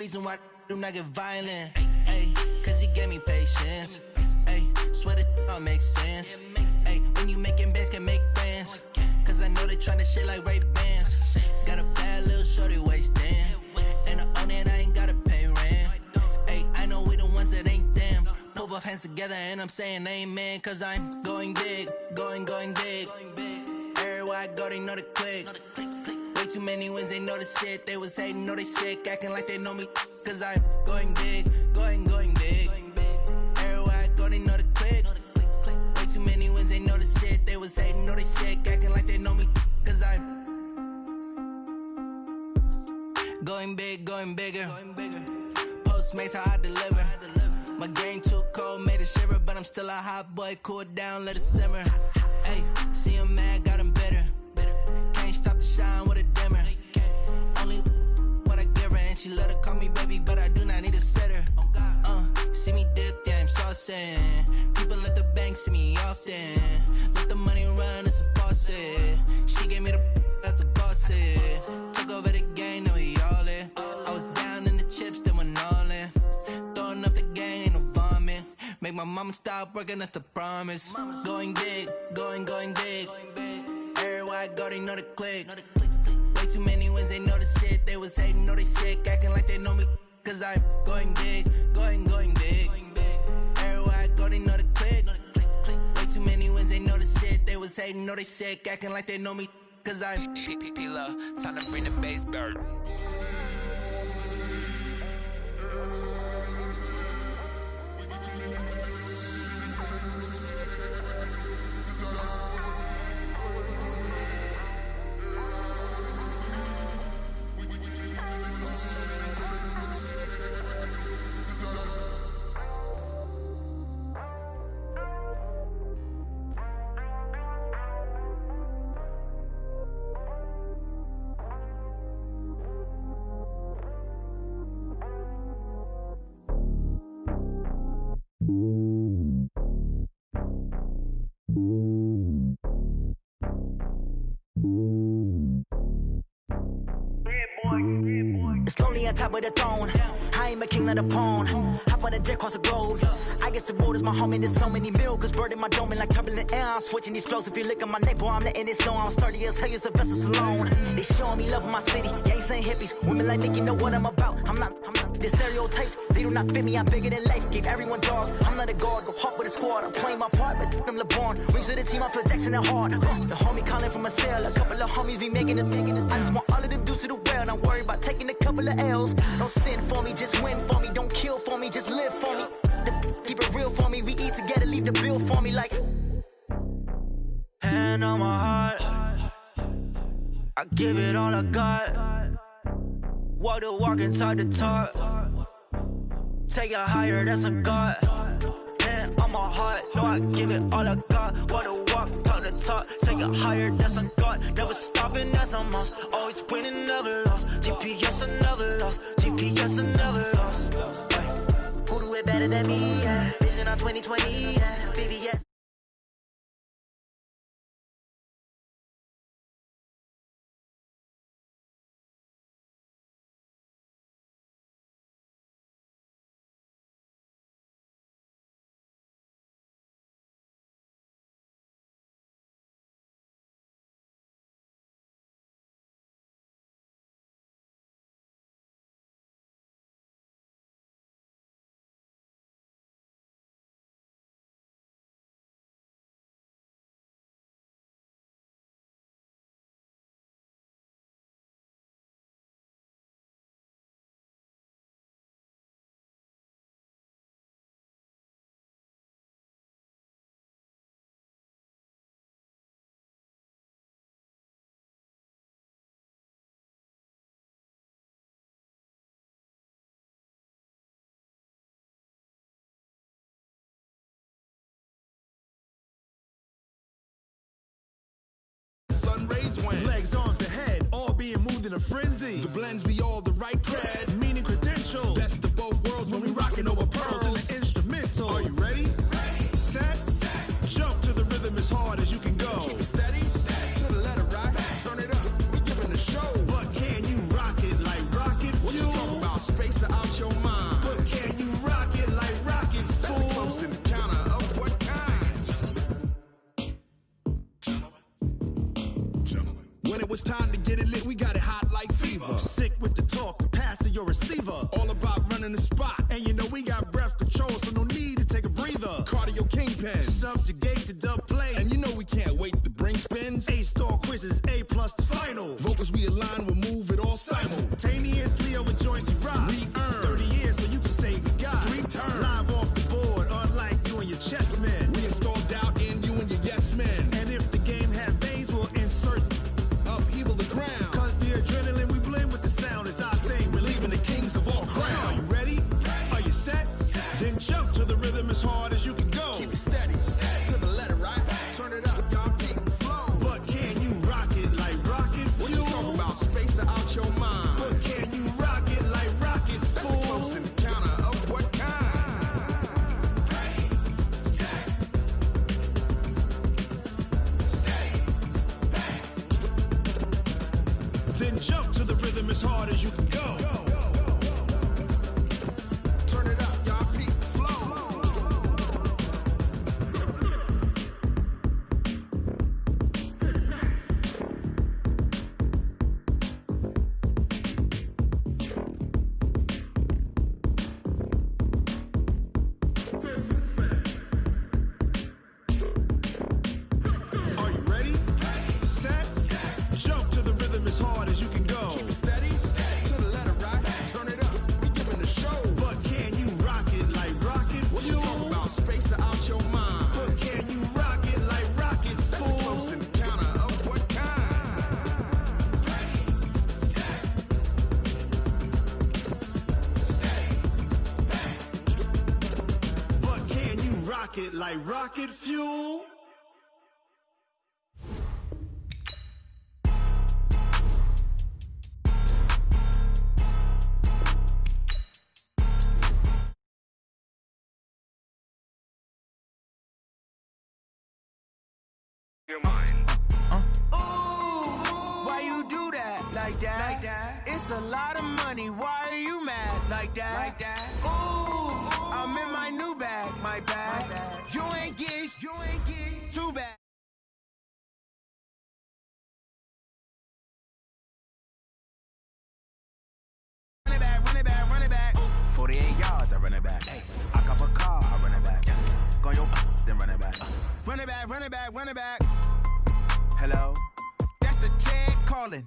reason why do not get violent. Ay, cause he gave me patience. Ay, swear that all makes sense. Ay, when you making bands can make friends. Cause I know they tryna shit like Ray-Bans. Got a bad little shorty wasting. And I own it, I ain't gotta pay rent. Ay, I know we the ones that ain't them. Put both hands together and I'm saying amen. Cause I'm going big, going big. Everywhere I go, they know the click. Way too many wins, they know the shit. They was hating, know they sick, acting like they know me. Cause I'm going big, going big. Everywhere I go, they know the click. Way too many wins, they know the shit. They was hating, know they sick, acting like they know me. Cause I'm going big, going bigger. Postmates how I deliver. My game too cold, made it shiver. But I'm still a hot boy, cool it down, let it simmer. Hey, see him mad, got him bitter. Can't stop the shine with a dimmer. Only what I give her, and she let her call me baby, but I do not need a sitter. See me dip, yeah, I'm saucing. People at the bank see me often. Let the money run, it's a faucet. She gave me the that's a boss it. Took over the game, now we all in. I was down in the chips, then went all in. Throwing up the game, ain't no vomit. Make my mama stop working, that's the promise. Going big, going big. Everywhere I go, they know the click. Way too many wins, they know the shit. They was hating, know they sick, acting like they know me. Cause I'm going big, going big. Everywhere I go, they know the click. Way too many wins, they know the shit. They was hating, know they sick, acting like they know me. Cause I'm P-Love, time to bring the bass bird. It's lonely on top of the throne. I am a king, not a pawn. Hop on a jet across the globe. I guess the road is my home and there's so many milkers. Bird in my dome and like turbulent air. I'm switching these flows. If you look at my neck, boy, I'm letting it snow. I'm sturdy as hell, as a vessel alone. They showing me love in my city. Gangs ain't hippies. Women like Nicki know what I'm about. I'm not the stereotypes. They do not fit me. I'm bigger than life. Gave everyone dogs. I'm not a guard. Go hard with a squad. I'm playing my part, but them LeBron. Rings to the team. I feel Jackson and hard. The homie calling from a cell. A couple of homies be making it. I just want all of them dudes to do well. Not worry about taking a couple of L's. Don't sin for me, just win for me. Don't kill for me, just live for me. Keep it real for me. We eat together, leave the bill for me like. Hand on my heart, I give it all I got. Walk the walk and talk the talk. Take it higher, that's a God. Hand on my heart, no, I give it all I got. Walk the walk, talk the talk. Take it higher, that's a God. Never stopping, that's a must. Always winning, never lost. GPS, I never lost. GPS, I never lost. Who do it better than me? Yeah. Vision on 2020, yeah. VVS. Legs, arms, and head, all being moved in a frenzy. The blends be all the right cred, meaning credentials. Best of both worlds when we rockin' over pearls in the instrumental. Are you ready? Set. Jump to the rhythm as hard as you can go. Keep it steady. To the letter right. Turn it up. We giving a show. But can you rock it like rocket fuel? What you talking about? Space or it's time to get it lit. We got it hot like fever. Sick with the talk, the pass of your receiver. All about running the spot. And you know we got breath control, so no need to take a breather. Cardio kingpin. Subjugate the dub play. And you know we can't wait to bring spins. A-star quizzes, A+ the final. Vocals we align, we'll move it all simultaneously over joints we rock. We earn 30 years so you can say we got 3 turns. Live off the board, unlike you and your chess men. We install doubt in you and your yes men. And if the game had veins, we'll insert upheaval the ground. Cause the adrenaline we blend with the sound is our thing. We're leaving the kings of all ground. Are you ready? Are you set? Then jump to the rhythm as hard as you can go. Keep it steady, to the letter, right? Turn it up, y'all, keep the flow. But can you rock it like rocket fuel? What you talking about? Space out your mind. But can you rock it like rockets, fool? That's a close encounter of what kind? Ready, set, steady, bang. Then jump to the rhythm as hard as you can go. Turn it up, y'all, keep the flow. Are you ready? Set, jump to the rhythm as hard as you can go. Keep it steady, to the letter, right? Turn it up, we giving the show. But can you rock it like rocket fuel? What you talking about? Space out your mind. But can you rock it like rockets, fool? That's a close encounter of what kind? Ready, set, steady, bang. But can you rock it like rocket fuel? Why you do that? Like that? It's a lot of money. Why are you mad? Like that? Ooh, I'm in my new bag. My bag. You ain't get too bad. Run it back. 48 yards, I run it back. Hey, I cop a car, I run it back. Go your then run it back. Run it back. Hello? That's the Jag calling.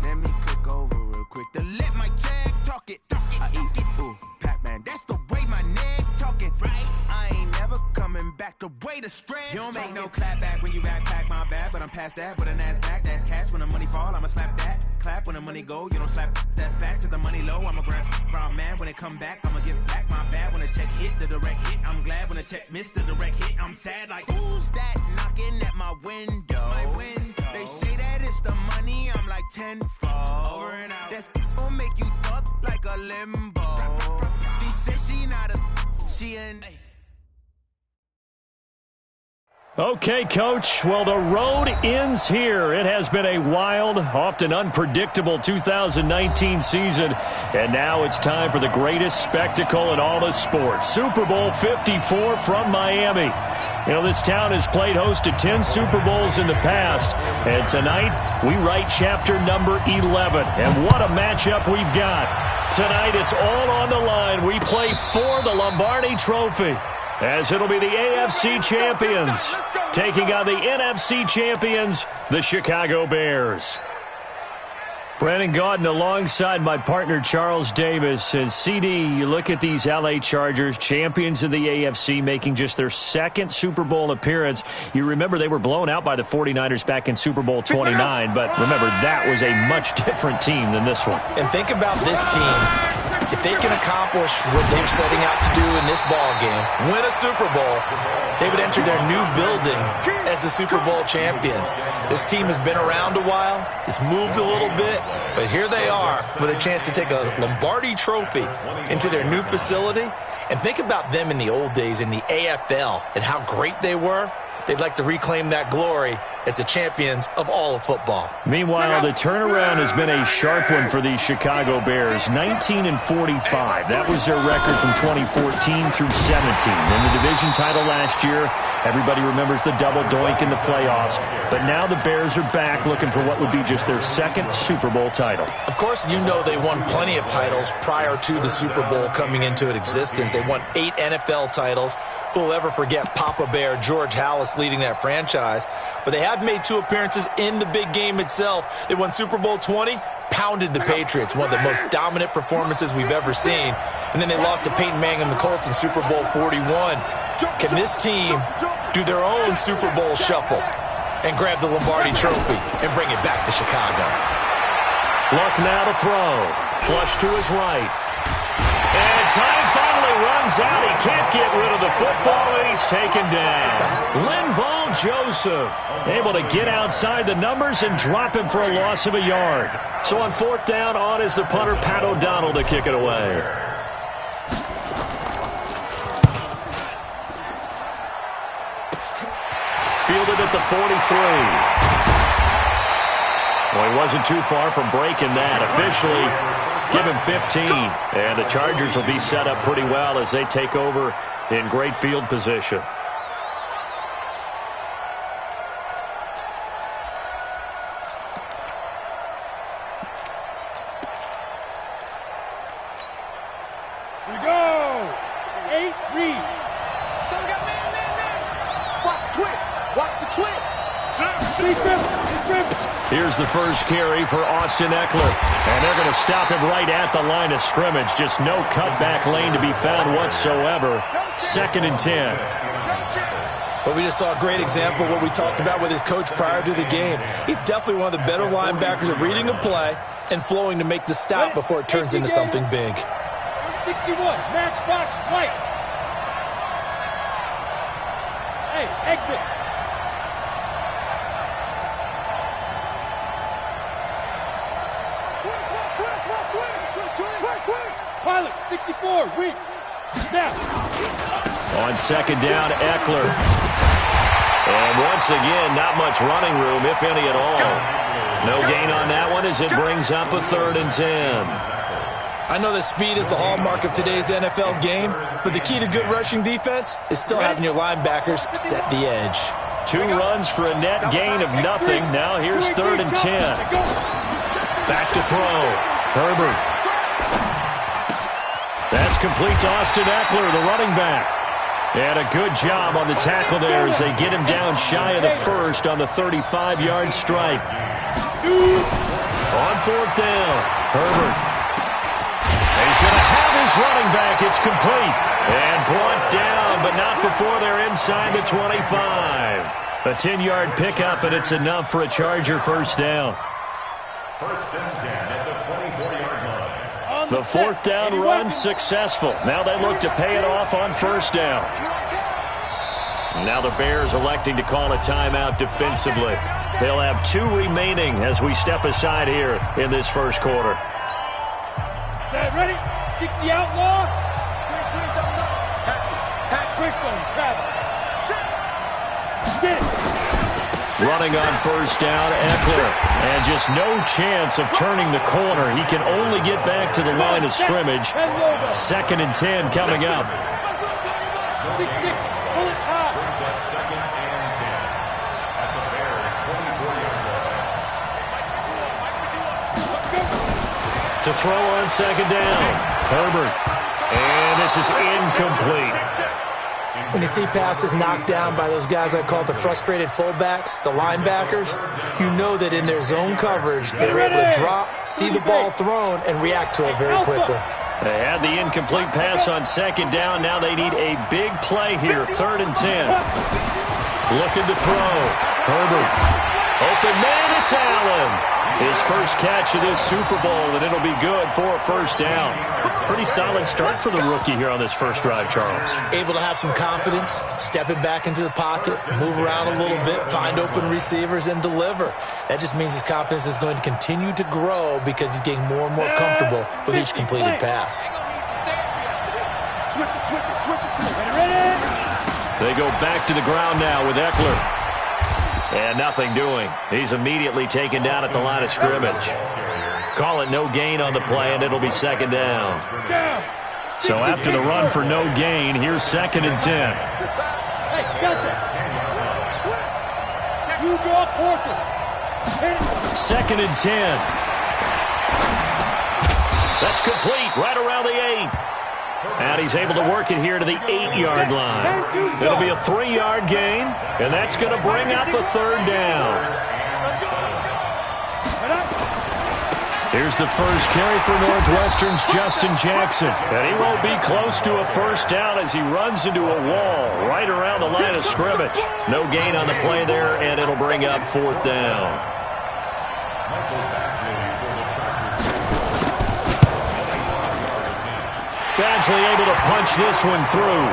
Let me click over real quick to let my Jag talk it. I eat it, ooh, Pac-Man. That's the way my neck talking. Right? I ain't never coming back the way the stress. You don't make no clap back when you backpack, my bad. But I'm past that with a NASDAQ. That's cash when the money fall, I'ma slap that. Clap when the money go, you don't slap. That's facts. If the money low, I'm a ground man. When it come back, I'ma give back my bad. When the check hit, the direct hit. I'm glad when the check missed the direct hit. I'm sad like, who's that knocking at my window? They say that it's the money, I'm like tenfold. Over and out. That's gon' make you up like a limbo. She said she not a, she an. Okay, Coach. Well, the road ends here. It has been a wild, often unpredictable 2019 season. And now it's time for the greatest spectacle in all of sports. Super Bowl 54 from Miami. You know, this town has played host to 10 Super Bowls in the past. And tonight, we write chapter number 11. And what a matchup we've got. Tonight, it's all on the line. We play for the Lombardi Trophy, as it'll be the AFC champions taking on the NFC champions, the Chicago Bears. Brandon Gaudin alongside my partner Charles Davis. And CD, you look at these LA Chargers, champions of the AFC, making just their second Super Bowl appearance. You remember they were blown out by the 49ers back in Super Bowl 29, but remember that was a much different team than this one. And think about this team. If they can accomplish what they're setting out to do in this ball game, win a Super Bowl, they would enter their new building as the Super Bowl champions. This team has been around a while. It's moved a little bit, but here they are with a chance to take a Lombardi Trophy into their new facility. And think about them in the old days in the AFL and how great they were. They'd like to reclaim that glory as the champions of all of football. Meanwhile, the turnaround has been a sharp one for these Chicago Bears. 19-45. That was their record from 2014 through 17. In the division title last year, everybody remembers the double doink in the playoffs. But now the Bears are back looking for what would be just their second Super Bowl title. Of course, you know they won plenty of titles prior to the Super Bowl coming into existence. They won 8 NFL titles. Who'll ever forget Papa Bear George Halas leading that franchise? But they have made 2 appearances in the big game itself. They won Super Bowl 20, pounded the Patriots, one of the most dominant performances we've ever seen. And then they lost to Peyton Manning and the Colts in Super Bowl 41. Can this team do their own Super Bowl shuffle and grab the Lombardi Trophy and bring it back to Chicago? Luck now to throw. Flush to his right. And time finally runs out. He can't get rid of the football, and he's taken down. Linval Joseph able to get outside the numbers and drop him for a loss of a yard. So on 4th down, on is the punter, Pat O'Donnell, to kick it away. Fielded at the 43. Well, he wasn't too far from breaking that. Officially, give him 15. And the Chargers will be set up pretty well as they take over in great field position. Here we go. 8 reads. So we got man. Watch the twist. Watch the twist. Here's the first carry for Austin Eckler. And they're going to stop him right at the line of scrimmage. Just no cutback lane to be found whatsoever. 2nd and 10. But we just saw a great example of what we talked about with his coach prior to the game. He's definitely one of the better linebackers at reading a play and flowing to make the stop before it turns into something big. 61, matchbox white. Hey, exit. Pilot, 64, weak. Snap. On 2nd down, Eckler. And once again, not much running room, if any at all. No gain on that one as it brings up a 3rd and 10. I know that speed is the hallmark of today's NFL game, but the key to good rushing defense is still having your linebackers set the edge. 2 runs for a net gain of nothing. Now here's 3rd and 10. Back to throw. Herbert. That's complete to Austin Eckler, the running back. And a good job on the tackle there as they get him down shy of the first on the 35-yard stripe. On 4th down, Herbert. He's going to have his running back. It's complete. And brought down, but not before they're inside the 25. A 10-yard pickup, and it's enough for a Charger first down. 1st and 10 at the 24-yard line. The 4th down run successful. Now they look to pay it off on 1st down. Now the Bears electing to call a timeout defensively. They'll have 2 remaining as we step aside here in this first quarter. Set, ready? 60 outlaw. Switch on Travis. Get it. Running on 1st down, Eckler. And just no chance of turning the corner. He can only get back to the line of scrimmage. 2nd and 10 coming up. 6-6, pull it high. 2nd and 10 at the Bears' 24-yard line. To throw on 2nd down, Herbert. And this is incomplete. When you see passes knocked down by those guys I call the frustrated fullbacks, the linebackers, you know that in their zone coverage, they're able to drop, see the ball thrown, and react to it very quickly. They had the incomplete pass on 2nd down. Now they need a big play here, 3rd and 10. Looking to throw. Herbert. Open man, it's Allen. His first catch of this Super Bowl, and it'll be good for a 1st down. Pretty solid start for the rookie here on this first drive, Charles. Able to have some confidence, stepping back into the pocket, move around a little bit, find open receivers, and deliver. That just means his confidence is going to continue to grow because he's getting more and more comfortable with each completed pass. They go back to the ground now with Eckler. And nothing doing. He's immediately taken down at the line of scrimmage. Call it no gain on the play, and it'll be second down. So after the run for no gain, here's 2nd and 10. Hey, got this. You draw quarter. 2nd and 10. That's complete right around the 8. And he's able to work it here to the 8-yard line. It'll be a 3-yard gain, and that's going to bring up a 3rd down. Here's the first carry for Northwestern's Justin Jackson. And he won't be close to a first down as he runs into a wall right around the line of scrimmage. No gain on the play there, and it'll bring up 4th down. Badgley able to punch this one through.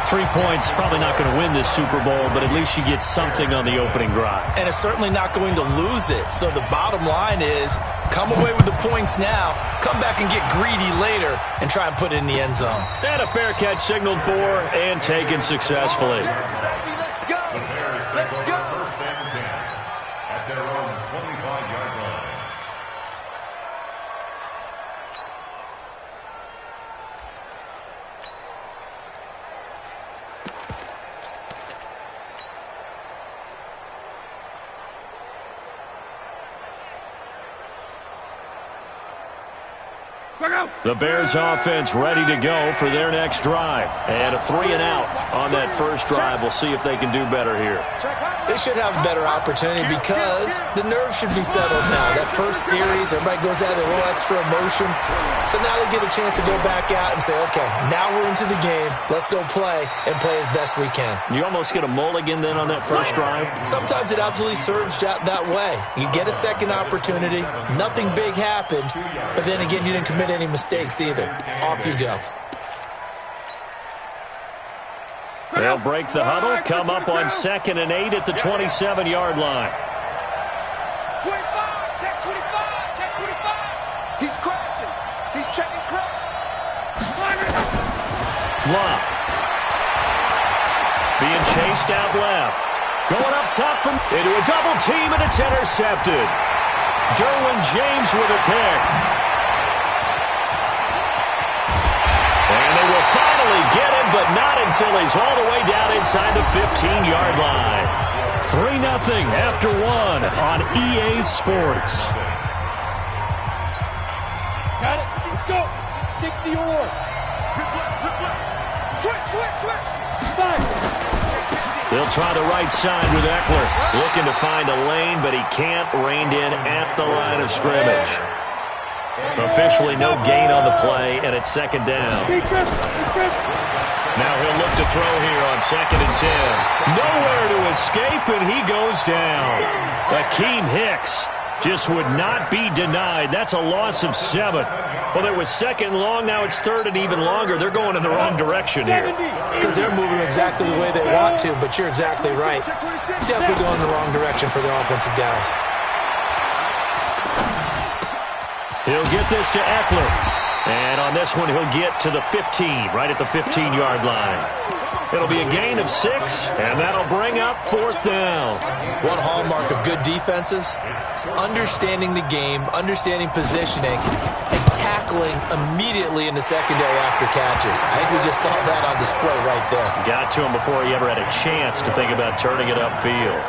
3 points, probably not going to win this Super Bowl, but at least you get something on the opening drive. And it's certainly not going to lose it. So the bottom line is, come away with the points now, come back and get greedy later, and try and put it in the end zone. And a fair catch signaled for and taken successfully. Let's go. Let's go. First and 10 at their own 25-yard line. The Bears offense ready to go for their next drive. And a 3-and-out on that first drive. We'll see if they can do better here. They should have a better opportunity because the nerves should be settled now. That first series, everybody goes out with a little extra emotion. So now they get a chance to go back out and say, okay, now we're into the game. Let's go play and play as best we can. You almost get a mulligan then on that first drive? Sometimes it absolutely serves that way. You get a second opportunity. Nothing big happened. But then again, you didn't commit any mistakes either. Off you go. They'll break the huddle, come up on 2nd and 8 at the 27-yard line. 25, check 25, check 25. He's crashing. He's checking crash. Love. Being chased out left. Going up top from into a double team, and it's intercepted. Derwin James with a pick. And they will finally get him, but not until he's all the way down inside the 15-yard line. 3-0 after 1 on EA Sports. Got it. Let's go. 60 or. Switch. Fire. They'll try the right side with Eckler. Looking to find a lane, but he can't. Reined in at the line of scrimmage. Officially no gain on the play, and it's 2nd down. Now he'll look to throw here on 2nd and 10. Nowhere to escape, and he goes down. Akeem Hicks just would not be denied. That's a loss of 7. Well, there was 2nd and long. Now it's 3rd and even longer. They're going in the wrong direction here. Because they're moving exactly the way they want to, but you're exactly right. Definitely going in the wrong direction for their offensive guys. He'll get this to Eckler. And on this one, he'll get to the 15, right at the 15-yard line. It'll be a gain of 6, and that'll bring up 4th down. One hallmark of good defenses is understanding the game, understanding positioning, and tackling immediately in the secondary after catches. I think we just saw that on display right there. Got to him before he ever had a chance to think about turning it upfield.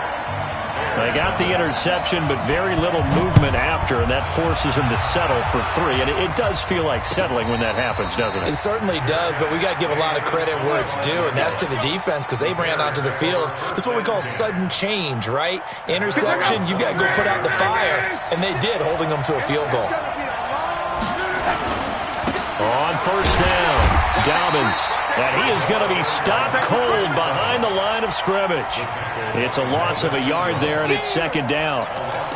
They got the interception, but very little movement after, and that forces him to settle for 3. And it does feel like settling when that happens, doesn't it? It certainly does, but we got to give a lot of credit where it's due, and that's to the defense because they ran onto the field. This is what we call sudden change, right? Interception, you got to go put out the fire, and they did, holding them to a field goal. On first down, Dobbins. And he is going to be stopped cold behind the line of scrimmage. It's a loss of a yard there, and it's 2nd down.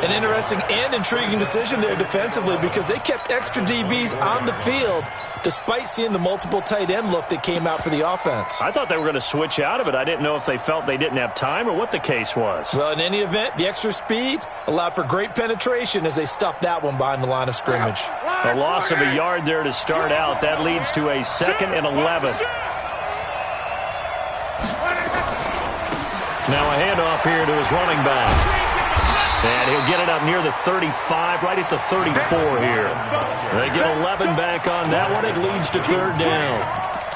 An interesting and intriguing decision there defensively because they kept extra DBs on the field despite seeing the multiple tight end look that came out for the offense. I thought they were going to switch out of it. I didn't know if they felt they didn't have time or what the case was. Well, in any event, the extra speed allowed for great penetration as they stuffed that one behind the line of scrimmage. A loss of a yard there to start out. That leads to a 2nd and 11. Now a handoff here to his running back. And he'll get it up near the 35, right at the 34 here. They get 11 back on that one. It leads to third down.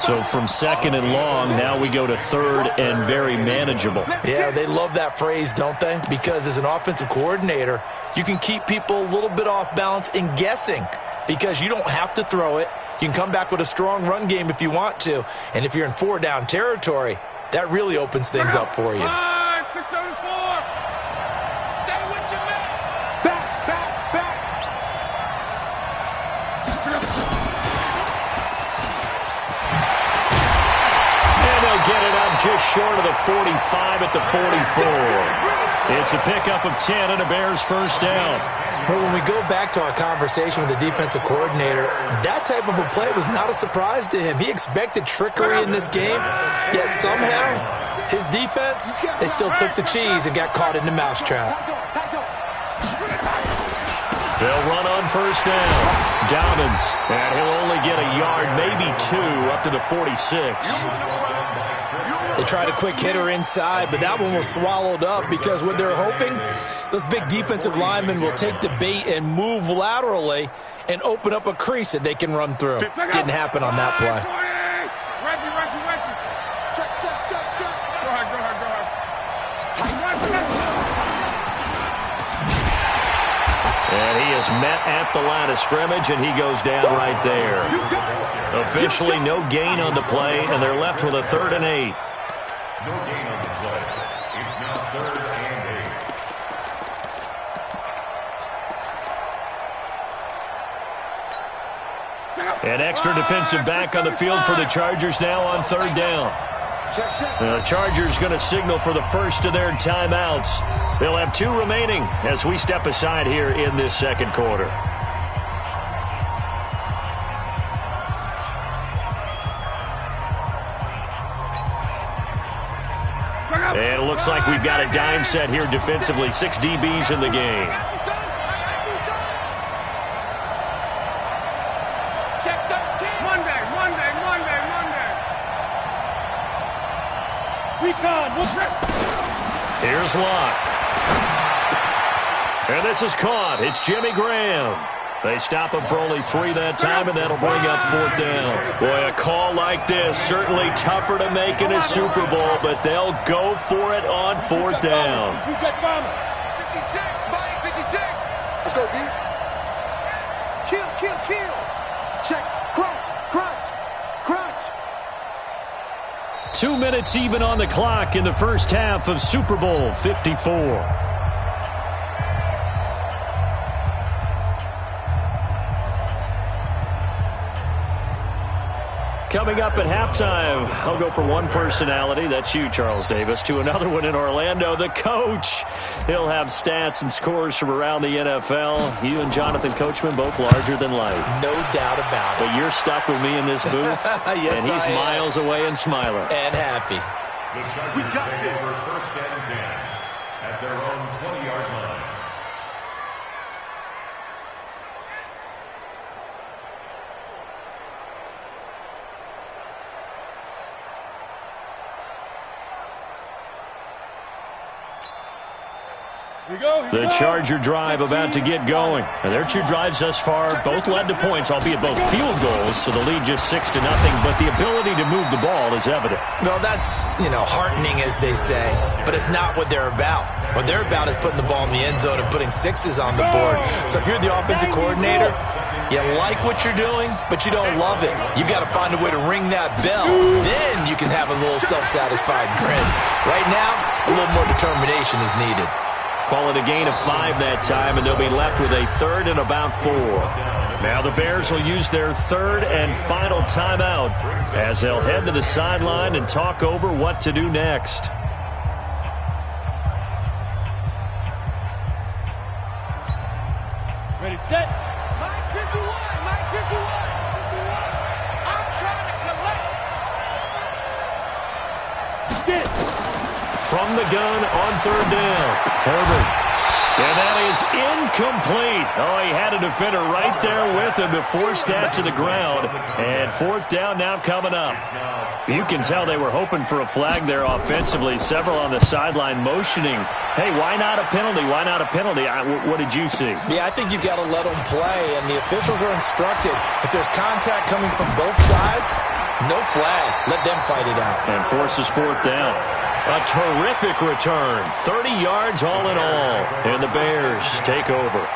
So from second and long, now we go to third and very manageable. Yeah, they love that phrase, don't they? Because as an offensive coordinator, you can keep people a little bit off balance and guessing because you don't have to throw it. You can come back with a strong run game if you want to. And if you're in four-down territory, that really opens things up for you. 674. Stay with your man. Back. And they'll get it up just short of the 45 at the 44. It's a pickup of 10 and a Bears first down. Well, when we go back to our conversation with the defensive coordinator, that type of a play was not a surprise to him. He expected trickery in this game, yet somehow his defense, they still took the cheese and got caught in the mousetrap. They'll run on first down. Dobbins, and he'll only get a yard, maybe two, up to the 46. They tried a quick hitter inside, but that one was swallowed up because what they're hoping, those big defensive linemen will take the bait and move laterally and open up a crease that they can run through. Didn't happen on that play. Check. Go ahead. And he is met at the line of scrimmage, and he goes down right there. Officially no gain on the play, and they're left with a 3rd and 8. No gain on the play. It's now 3rd and 8. An extra defensive back on the field for the Chargers now on 3rd down. The Chargers going to signal for the first of their timeouts. They'll have 2 remaining as we step aside here in this second quarter. And it looks like we've got a dime set here defensively. 6 DBs in the game. Here's Locke. And this is caught. It's Jimmy Graham. They stop him for only 3 that time, and that'll bring up 4th down. Boy, a call like this, certainly tougher to make in a Super Bowl, but they'll go for it on 4th down. 56, Mike, 56. Let's go, D. Kill. Check, crunch. 2 minutes even on the clock in the first half of Super Bowl 54. Coming up at halftime, I'll go from one personality, that's you, Charles Davis, to another one in Orlando, the coach. He'll have stats and scores from around the NFL. You and Jonathan Coachman, both larger than life. No doubt about it. But you're stuck with me in this booth, yes, and he's miles away and smiling. And happy. The Chargers take over 1st and 10 at their own 20-yard line. The Charger drive about to get going. And their 2 drives thus far both led to points, albeit both field goals, so the lead just 6-0. But the ability to move the ball is evident. Well, that's, heartening, as they say, but it's not what they're about. What they're about is putting the ball in the end zone and putting 6s on the board. So if you're the offensive coordinator, you like what you're doing, but you don't love it. You've got to find a way to ring that bell. Then you can have a little self-satisfied grin. Right now, a little more determination is needed. Call it a gain of 5 that time, and they'll be left with a 3rd and about 4. Now the Bears will use their 3rd and final timeout as they'll head to the sideline and talk over what to do next. Ready, set. Mike 51. I'm trying to collect. From the gun on 3rd down, Herbert. And that is incomplete. Oh, he had a defender right there with him to force that to the ground. And fourth down now coming up. You can tell they were hoping for a flag there offensively. Several on the sideline motioning, hey, why not a penalty? Why not a penalty? What did you see? Yeah, I think you've got to let them play, and the officials are instructed. If there's contact coming from both sides, no flag. Let them fight it out. And forces fourth down. A terrific return. 30 yards all in all. And the Bears take over.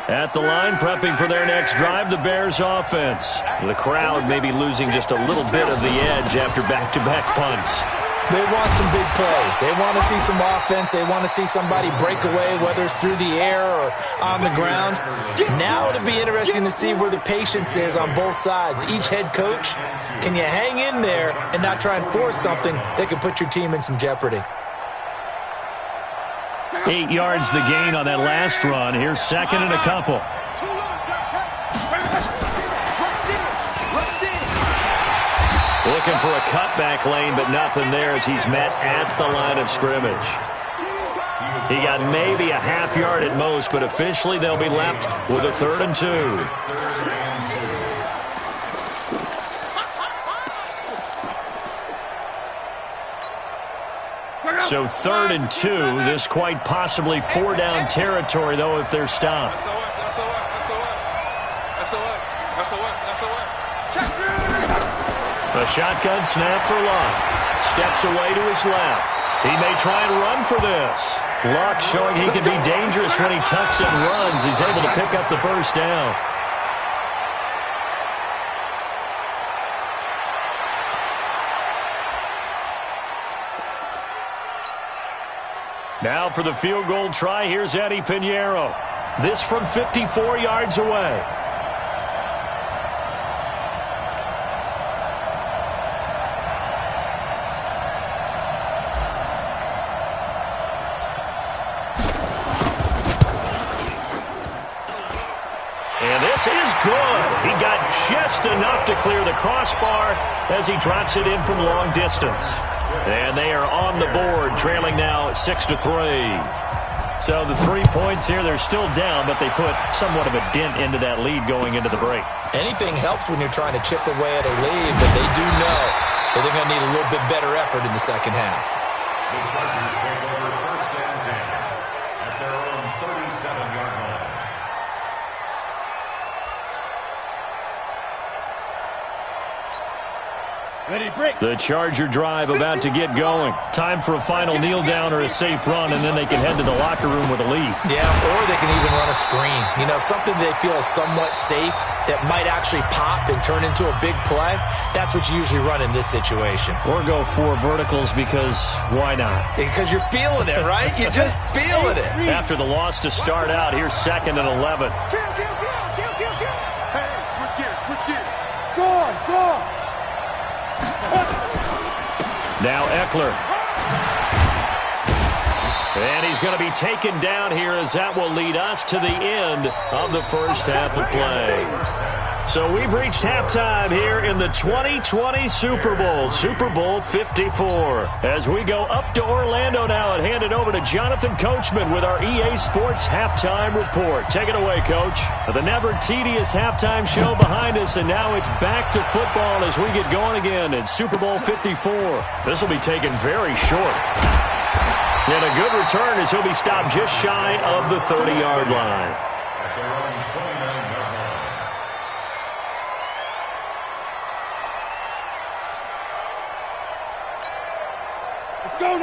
At the line, prepping for their next drive, the Bears offense. The crowd may be losing just a little bit of the edge after back-to-back punts. They want some big plays. They want to see some offense. They want to see somebody break away, whether it's through the air or on the ground. Now it'll be interesting to see where the patience is on both sides. Each head coach, can you hang in there and not try and force something that could put your team in some jeopardy? 8 yards the gain on that last run. Here's second and a couple. Looking for a cutback lane, but nothing there as he's met at the line of scrimmage. He got maybe a half yard at most, but officially they'll be left with a 3rd and 2. So 3rd and 2, this quite possibly 4-down territory, though, if they're stopped. A shotgun snap for Luck. Steps away to his left. He may try and run for this. Luck showing he can be dangerous when he tucks and runs. He's able to pick up the first down. Now for the field goal try, here's Eddie Pinheiro. This from 54 yards away. And this is good. He got just enough to clear the crossbar as he drops it in from long distance. And they are on the board, trailing now 6-3. So the 3 points here, they're still down, but they put somewhat of a dent into that lead going into the break. Anything helps when you're trying to chip away at a lead, but they do know that they're going to need a little bit better effort in the second half. The Chargers take over 1st and 10 at their own 37-yard line. The Charger drive about to get going. Time for a final kneel down or a safe run, and then they can head to the locker room with a lead. Yeah, or they can even run a screen. You know, something they feel is somewhat safe that might actually pop and turn into a big play. That's what you usually run in this situation. Or go 4 verticals because why not? Because you're feeling it, right? You're just feeling it. After the loss to start out, here's 2nd and 11. Hey, switch gears. Go on. Now Eckler. And he's going to be taken down here as that will lead us to the end of the first half of play. So we've reached halftime here in the 2020 Super Bowl, Super Bowl 54. As we go up to Orlando now and hand it over to Jonathan Coachman with our EA Sports Halftime Report. Take it away, Coach. The never tedious halftime show behind us, and now it's back to football as we get going again in Super Bowl 54. This will be taken very short. And a good return as he'll be stopped just shy of the 30-yard line.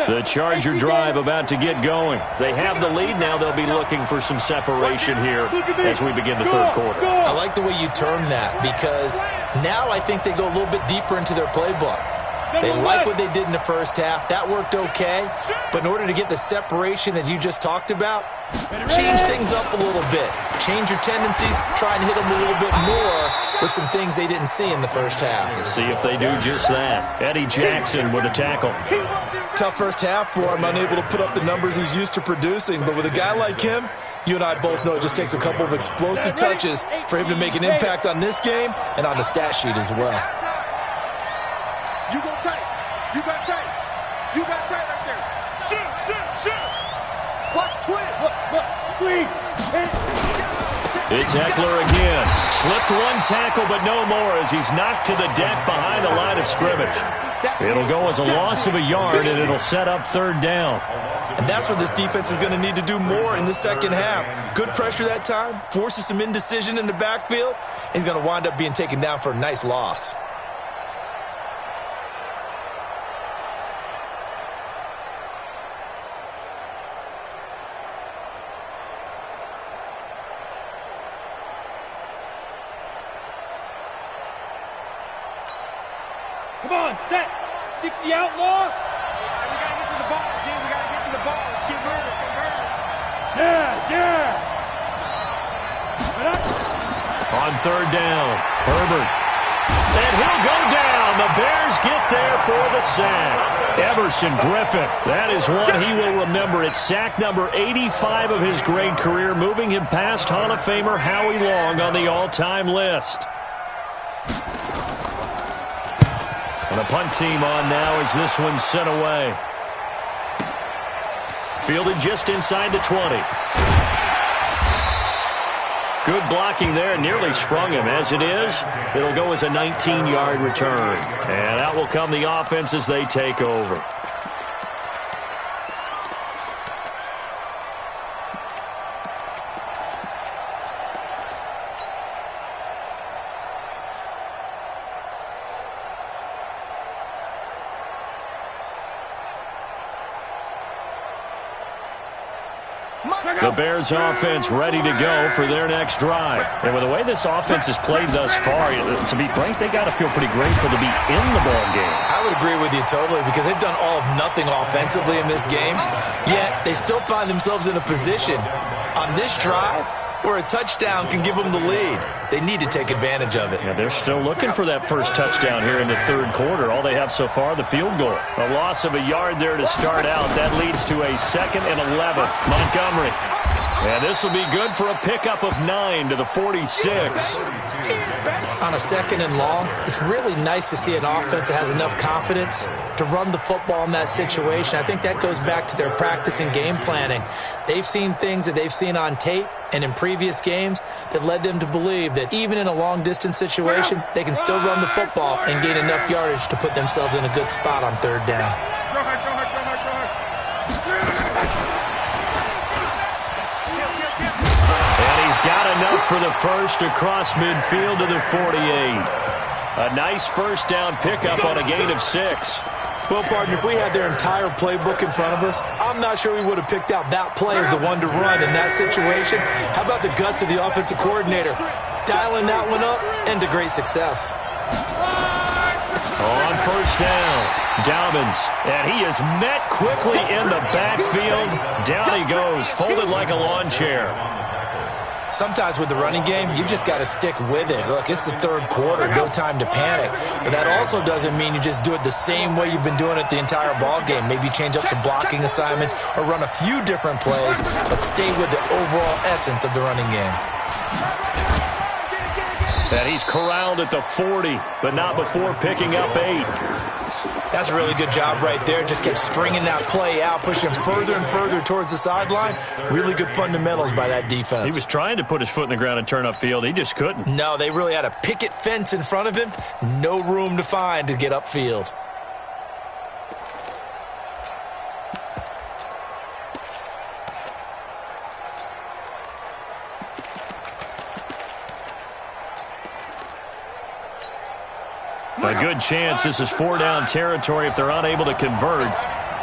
The Charger drive about to get going. They have the lead now. They'll be looking for some separation here as we begin the third quarter. I like the way you term that because now I think they go a little bit deeper into their playbook. They like what they did in the first half. That worked okay. But in order to get the separation that you just talked about, change things up a little bit. Change your tendencies. Try and hit them a little bit more with some things they didn't see in the first half. See if they do just that. Eddie Jackson with a tackle. Tough first half for him, unable to put up the numbers he's used to producing. But with a guy like him, You and I both know it just takes a couple of explosive touches for him to make an impact on this game and on the stat sheet as well. You go tight. You got tight. You got tight right there. Shoot, shoot, shoot. Watch twin. Look, screen. It's Ekeler again. Slipped one tackle, but no more as he's knocked to the deck behind the line of scrimmage. It'll go as a loss of a yard, and it'll set up third down. And that's what this defense is going to need to do more in the second half. Good pressure that time, forces some indecision in the backfield. He's going to wind up being taken down for a nice loss. Come on, set. 60 outlaw. We gotta get to the ball, dude. We gotta get to the ball. Let's get murdered. Yeah. On third down, Herbert. And he'll go down. The Bears get there for the sack. Everson Griffin. That is one he will remember. It's sack number 85 of his great career, moving him past Hall of Famer Howie Long on the all-time list. And the punt team on now as this one's sent away. Fielded just inside the 20. Good blocking there. Nearly sprung him. As it is, it'll go as a 19-yard return. And out will come the offense as they take over. The Bears offense ready to go for their next drive. And with the way this offense has played thus far, to be frank, they got to feel pretty grateful to be in the ball game. I would agree with you totally because they've done all of nothing offensively in this game, yet they still find themselves in a position on this drive where a touchdown can give them the lead. They need to take advantage of it. Yeah, they're still looking for that first touchdown here in the third quarter. All they have so far, the field goal. A loss of a yard there to start out. That leads to a 2nd and 11. Montgomery. And this will be good for a pickup of 9 to the 46. On a 2nd and long, it's really nice to see an offense that has enough confidence to run the football in that situation. I think that goes back to their practice and game planning. They've seen things that they've seen on tape and in previous games that led them to believe that even in a long-distance situation, they can still run the football and gain enough yardage to put themselves in a good spot on third down. Go ahead. And he's got enough for the first across midfield to the 48. A nice first down pickup on a gain of 6. Well, partner, if we had their entire playbook in front of us, I'm not sure we would have picked out that play as the one to run in that situation. How about the guts of the offensive coordinator? Dialing that one up into great success. On first down, Dobbins, and he is met quickly in the backfield. Down he goes, folded like a lawn chair. Sometimes with the running game, you've just got to stick with it. Look, it's the third quarter, no time to panic. But that also doesn't mean you just do it the same way you've been doing it the entire ball game. Maybe change up some blocking assignments or run a few different plays, but stay with the overall essence of the running game. And he's corralled at the 40, but not before picking up 8. That's a really good job right there. Just kept stringing that play out, pushing further and further towards the sideline. Really good fundamentals by that defense. He was trying to put his foot in the ground and turn upfield. He just couldn't. No, they really had a picket fence in front of him. No room to find to get upfield. A good chance this is 4-down territory if they're unable to convert.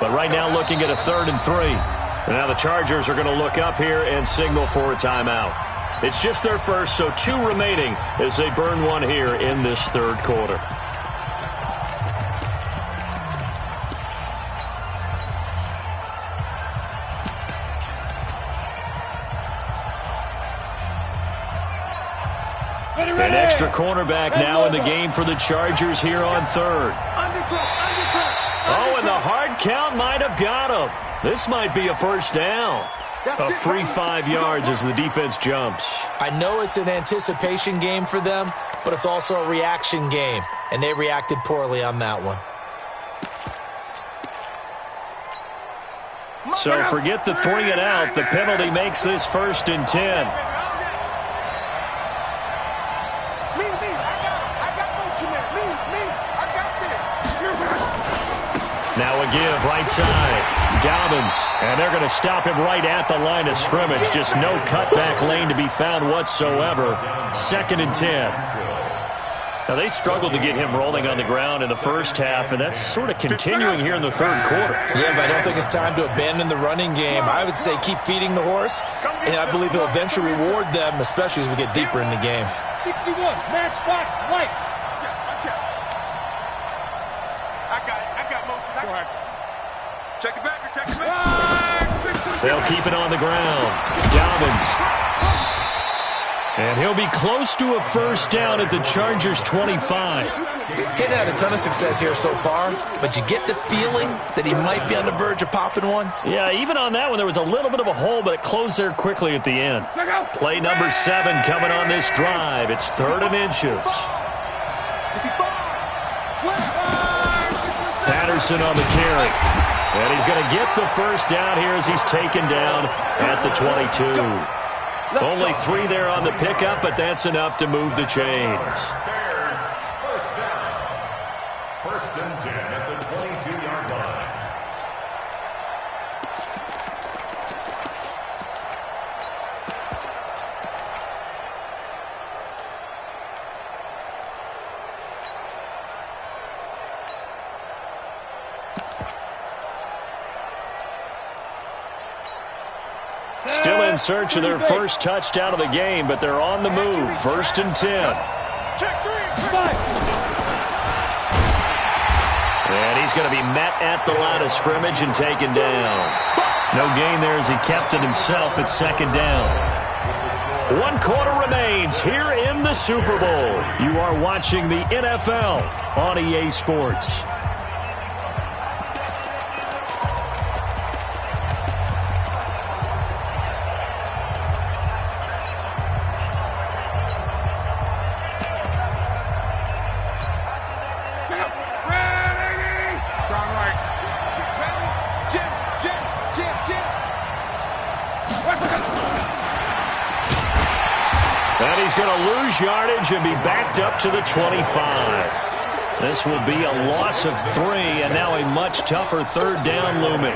But right now looking at a 3rd and 3. And now the Chargers are going to look up here and signal for a timeout. It's just their first, so 2 remaining as they burn one here in this third quarter. An extra cornerback now in the game for the Chargers here on 3rd. Oh, and the hard count might have got him. This might be a first down. A free 5 yards as the defense jumps. I know it's an anticipation game for them, but it's also a reaction game, and they reacted poorly on that one. So forget the 3 and out. The penalty makes this 1st and 10. Now a give right side. Dobbins, and they're going to stop him right at the line of scrimmage. Just no cutback lane to be found whatsoever. 2nd and 10. Now, they struggled to get him rolling on the ground in the first half, and that's sort of continuing here in the 3rd quarter. Yeah, but I don't think it's time to abandon the running game. I would say keep feeding the horse, and I believe he'll eventually reward them, especially as we get deeper in the game. 61, matchbox, lights. I got motion. Check it back. They'll keep it on the ground. Dobbins. And he'll be close to a 1st down at the Chargers' 25. He's had a ton of success here so far, but you get the feeling that he might be on the verge of popping one. Yeah, even on that one, there was a little bit of a hole, but it closed there quickly at the end. Play number 7 coming on this drive. It's 3rd and inches. Patterson on the carry. And he's going to get the 1st down here as he's taken down at the 22. Only 3 there on the pickup, but that's enough to move the chains. Bears, 1st down. 1st and 10 at the 22-yard line. Still in search of their 1st touchdown of the game, but they're on the move. 1st and 10. And he's going to be met at the line of scrimmage and taken down. No gain there as he kept it himself at 2nd down. 1 quarter remains here in the Super Bowl. You are watching the NFL on EA Sports. And he's going to lose yardage and be backed up to the 25. This will be a loss of 3, and now a much tougher 3rd down looming.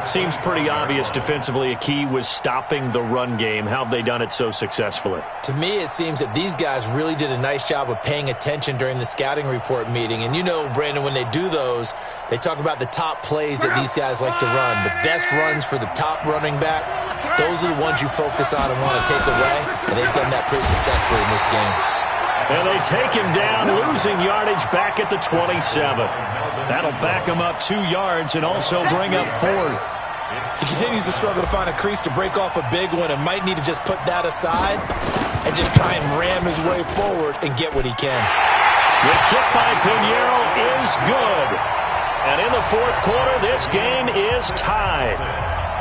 Seems pretty obvious defensively a key was stopping the run game. How have they done it so successfully? To me, it seems that these guys really did a nice job of paying attention during the scouting report meeting. And you know, Brandon, when they do those, they talk about the top plays that these guys like to run. The best runs for the top running back, those are the ones you focus on and want to take away. And they've done that pretty successfully in this game. And they take him down, losing yardage back at the 27. That'll back him up 2 yards and also bring up 4th. He continues to struggle to find a crease to break off a big one and might need to just put that aside and just try and ram his way forward and get what he can. The kick by Pinheiro is good. And in the 4th quarter, this game is tied.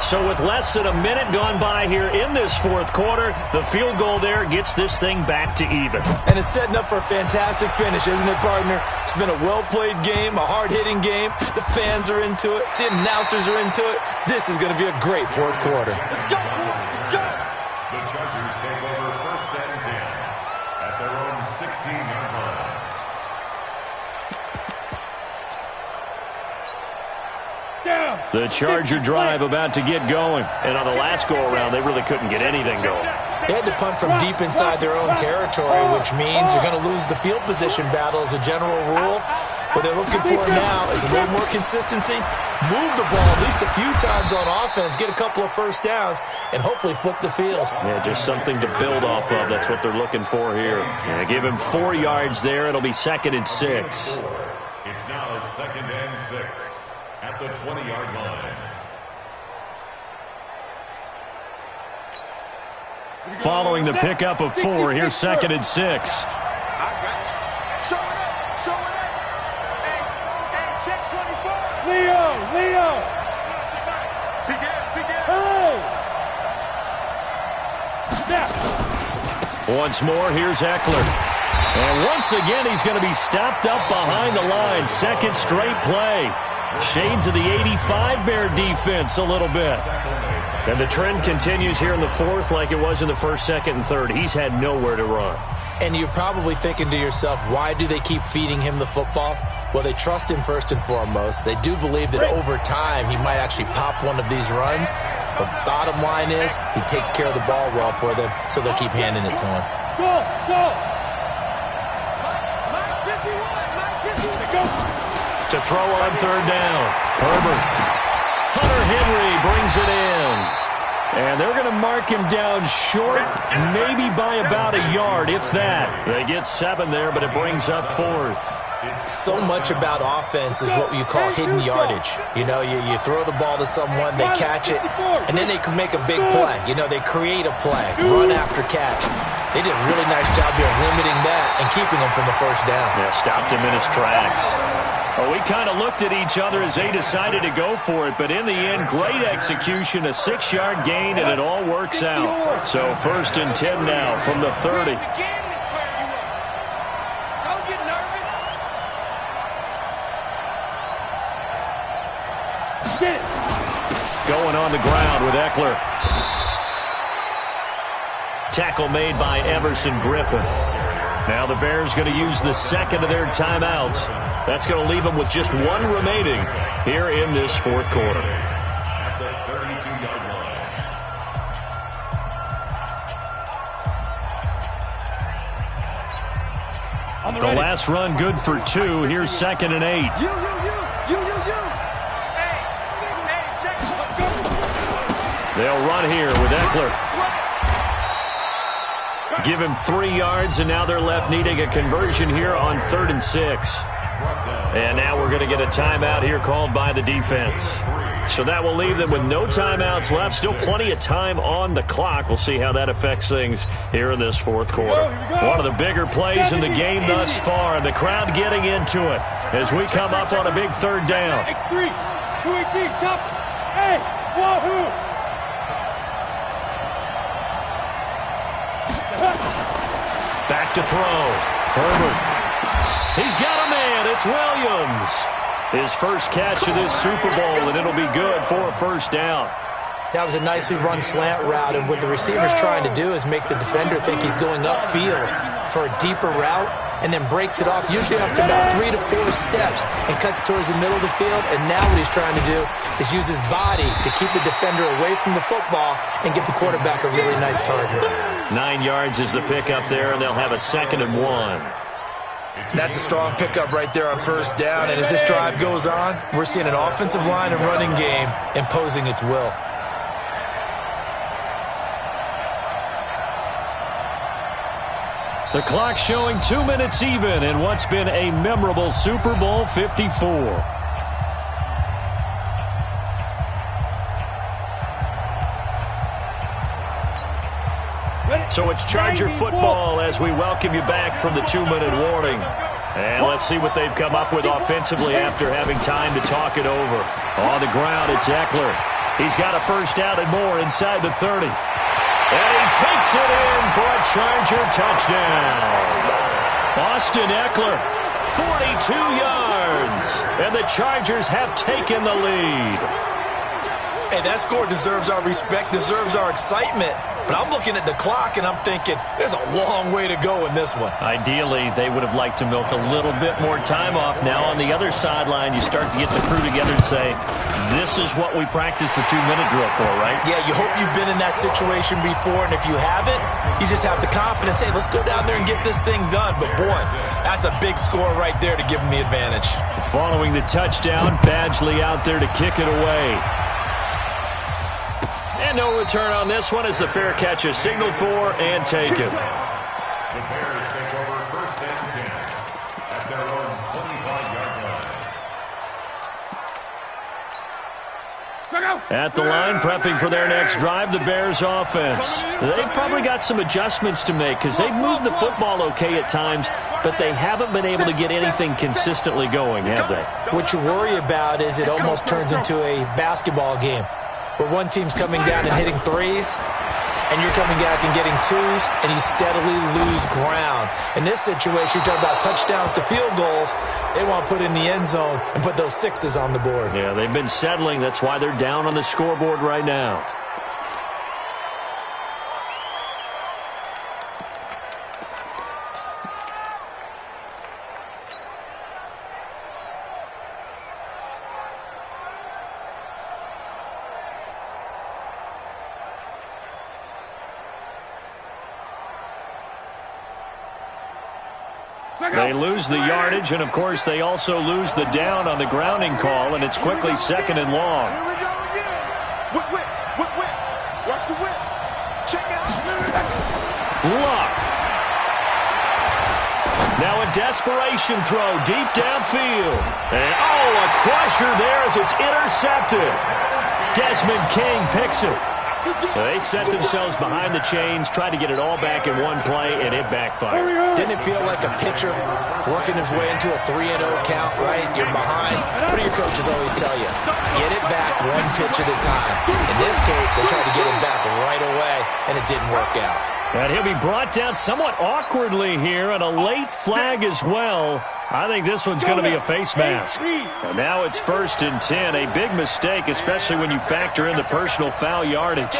So with less than a minute gone by here in this 4th quarter, the field goal there gets this thing back to even. And it's setting up for a fantastic finish, isn't it, partner? It's been a well-played game, a hard-hitting game. The fans are into it. The announcers are into it. This is going to be a great 4th quarter. The Chargers take over 1st and 10 at their own 16-yard line. The Charger drive about to get going. And on the last go-around, they really couldn't get anything going. They had to punt from deep inside their own territory, which means you're going to lose the field position battle as a general rule. What they're looking for now is a little more consistency, move the ball at least a few times on offense, get a couple of 1st downs, and hopefully flip the field. Yeah, just something to build off of. That's what they're looking for here. Yeah, give him 4 yards there. It'll be 2nd and 6. It's now 2nd and 6 at the 20-yard line. Following the pickup of 4, here's 2nd and 6. Leo! Hurry! Once more, here's Eckler. And once again, he's going to be stopped up behind the line. Second straight play. Shades of the 85 Bear defense a little bit. And the trend continues here in the fourth like it was in the first, second, and third. He's had nowhere to run. And you're probably thinking to yourself, why do they keep feeding him the football? Well, they trust him first and foremost. They do believe that over time he might actually pop one of these runs. But bottom line is he takes care of the ball well for them, so they'll keep handing it to him. To throw on third down. Herbert. Hunter Henry brings it in. And they're going to mark him down short, maybe by about a yard, if that. They get 7 there, but it brings up fourth. So much about offense is what you call hidden yardage. You know, you throw the ball to someone, they catch it, and then they can make a big play. You know, they create a play, run after catch. They did a really nice job there limiting that and keeping him from a first down. Yeah, stopped him in his tracks. Well, we kind of looked at each other as they decided to go for it, but in the end, great execution, a 6-yard gain, and it all works out. So 1st and 10 now from the 30. Going on the ground with Eckler. Tackle made by Everson Griffin. Now the Bears going to use the second of their timeouts. That's going to leave them with just 1 remaining here in this fourth quarter. At the 32-yard line. The last run good for 2. Here's 2nd and 8. They'll run here with Eckler. Give him 3 yards, and now they're left needing a conversion here on 3rd and 6. And now we're going to get a timeout here called by the defense. So that will leave them with no timeouts left. Still plenty of time on the clock. We'll see how that affects things here in this fourth quarter. One of the bigger plays in the game thus far, and the crowd getting into it as we come up on a big 3rd down. Back to throw. Herbert. He's got a man. It's Williams. His first catch of this Super Bowl, and it'll be good for a first down. That was a nicely run slant route, and what the receiver's trying to do is make the defender think he's going upfield for a deeper route, and then breaks it off, usually after about 3 to 4 steps, and cuts towards the middle of the field. And now what he's trying to do is use his body to keep the defender away from the football and give the quarterback a really nice target. 9 yards is the pickup there, and they'll have a 2nd and 1. That's a strong pickup right there on first down, and as this drive goes on, we're seeing an offensive line and running game imposing its will. The clock showing 2 minutes even in what's been a memorable Super Bowl 54. So it's Charger football as we welcome you back from the 2-minute warning. And let's see what they've come up with offensively after having time to talk it over. On the ground, it's Eckler. He's got a first down and more inside the 30. And he takes it in for a Charger touchdown. Austin Eckler, 42 yards. And the Chargers have taken the lead. Hey, that score deserves our respect, deserves our excitement. But I'm looking at the clock, and I'm thinking, there's a long way to go in this one. Ideally, they would have liked to milk a little bit more time off. Now, on the other sideline, you start to get the crew together and say, this is what we practiced the 2-minute drill for, right? Yeah, you hope you've been in that situation before, and if you haven't, you just have the confidence, hey, let's go down there and get this thing done. But, boy, that's a big score right there to give them the advantage. Following the touchdown, Badgley out there to kick it away. And no return on this one as the fair catch is signaled for and taken. The Bears take over 1st and 10 at their own 25-yard line. At the line, prepping for their next drive, the Bears offense. They've probably got some adjustments to make because they've moved the football okay at times, but they haven't been able to get anything consistently going, have they? What you worry about is it almost turns into a basketball game, where one team's coming down and hitting threes, and you're coming back and getting twos, and you steadily lose ground. In this situation, you're talking about touchdowns to field goals. They want to put in the end zone and put those sixes on the board. Yeah, they've been settling. That's why they're down on the scoreboard right now. They lose the yardage, and, of course, they also lose the down on the grounding call, and it's quickly second and long. Here we go again. Whip. Watch the whip. Check out. Luck. Now a desperation throw deep downfield. And, a crusher there as it's intercepted. Desmond King picks it. They set themselves behind the chains, tried to get it all back in one play, and it backfired. Didn't it feel like a pitcher working his way into a 3-0 count, right? You're behind. What do your coaches always tell you? Get it back one pitch at a time. In this case, they tried to get it back right away, and it didn't work out. And he'll be brought down somewhat awkwardly here, and a late flag as well. I think this one's going to be a face mask. And now it's 1st and 10. A big mistake, especially when you factor in the personal foul yardage.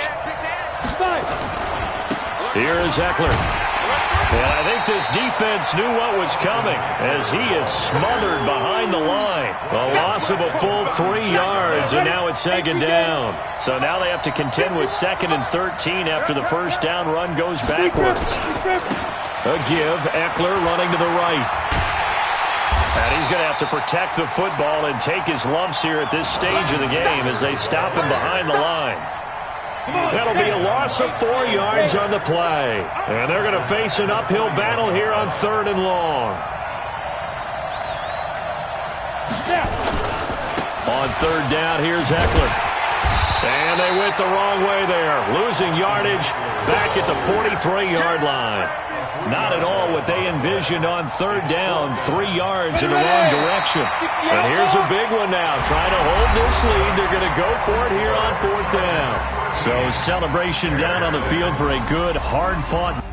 Here is Eckler. And I think this defense knew what was coming as he is smothered behind the line. A loss of a full 3 yards, and now it's 2nd down. So now they have to contend with 2nd and 13 after the first down run goes backwards. A give, Eckler running to the right. And he's going to have to protect the football and take his lumps here at this stage of the game as they stop him behind the line. That'll be a loss of 4 yards on the play. And they're going to face an uphill battle here on 3rd and long. On 3rd down, here's Eckler. And they went the wrong way there. Losing yardage back at the 43-yard line. Not at all what they envisioned on 3rd down. 3 yards in the wrong direction. And here's a big one now. Trying to hold this lead. They're going to go for it here on 4th down. So celebration down on the field for a good, hard-fought